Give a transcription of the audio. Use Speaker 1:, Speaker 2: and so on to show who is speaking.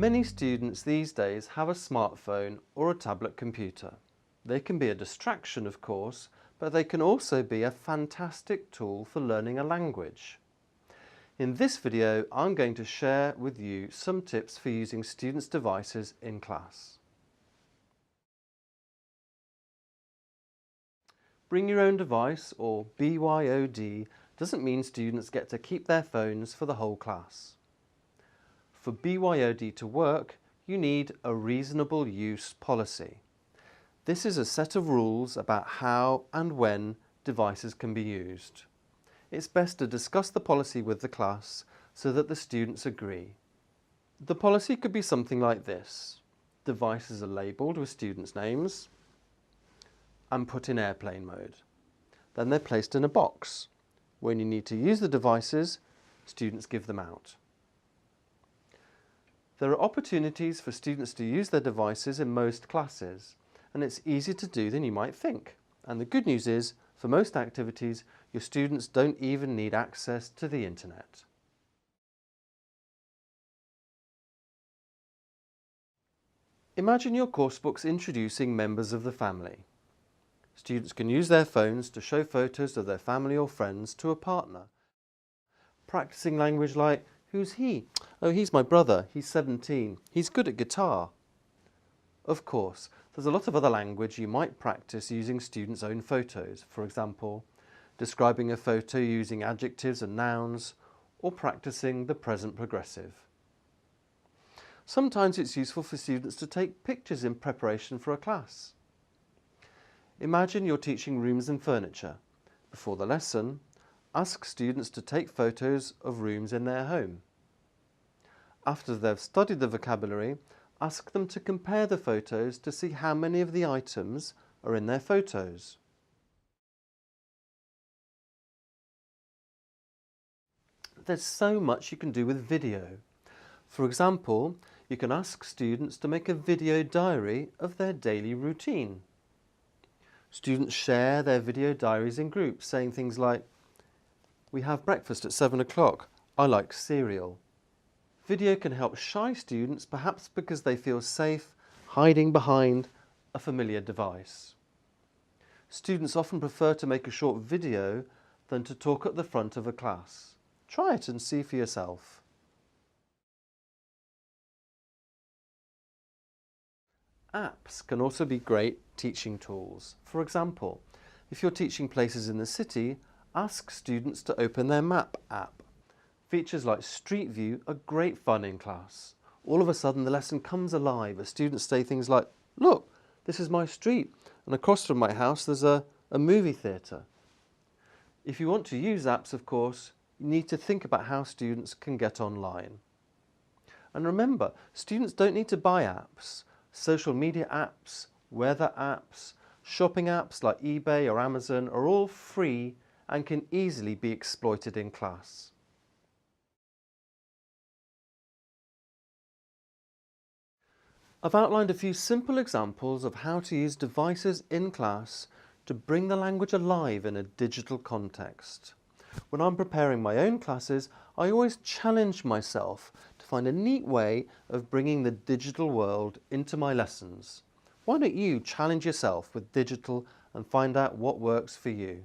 Speaker 1: Many students these days have a smartphone or a tablet computer. They can be a distraction, of course, but they can also be a fantastic tool for learning a language. In this video, I'm going to share with you some tips for using students' devices in class. Bring your own device, or BYOD, doesn't mean students get to keep their phones for the whole class. For BYOD to work, you need a reasonable use policy. This is a set of rules about how and when devices can be used. It's best to discuss the policy with the class so that the students agree. The policy could be something like this. Devices are labelled with students' names and put in airplane mode. Then they're placed in a box. When you need to use the devices, students give them out. There are opportunities for students to use their devices in most classes, and it's easier to do than you might think. And the good news is, for most activities, your students don't even need access to the internet. Imagine your coursebooks introducing members of the family. Students can use their phones to show photos of their family or friends to a partner. Practicing language like, "Who's he? Oh, he's my brother. He's 17. He's good at guitar." Of course, there's a lot of other language you might practice using students' own photos. For example, describing a photo using adjectives and nouns, or practicing the present progressive. Sometimes it's useful for students to take pictures in preparation for a class. Imagine you're teaching rooms and furniture. Before the lesson, ask students to take photos of rooms in their home. After they've studied the vocabulary, ask them to compare the photos to see how many of the items are in their photos. There's so much you can do with video. For example, you can ask students to make a video diary of their daily routine. Students share their video diaries in groups, saying things like, "We have breakfast at 7 o'clock. I like cereal." Video can help shy students, perhaps because they feel safe hiding behind a familiar device. Students often prefer to make a short video than to talk at the front of a class. Try it and see for yourself. Apps can also be great teaching tools. For example, if you're teaching places in the city, ask students to open their map app. Features like Street View are great fun in class. All of a sudden the lesson comes alive as students say things like, "Look, this is my street, and across from my house there's a movie theatre." If you want to use apps, of course, you need to think about how students can get online. And remember, students don't need to buy apps. Social media apps, weather apps, shopping apps like eBay or Amazon are all free and can easily be exploited in class. I've outlined a few simple examples of how to use devices in class to bring the language alive in a digital context. When I'm preparing my own classes, I always challenge myself to find a neat way of bringing the digital world into my lessons. Why don't you challenge yourself with digital and find out what works for you?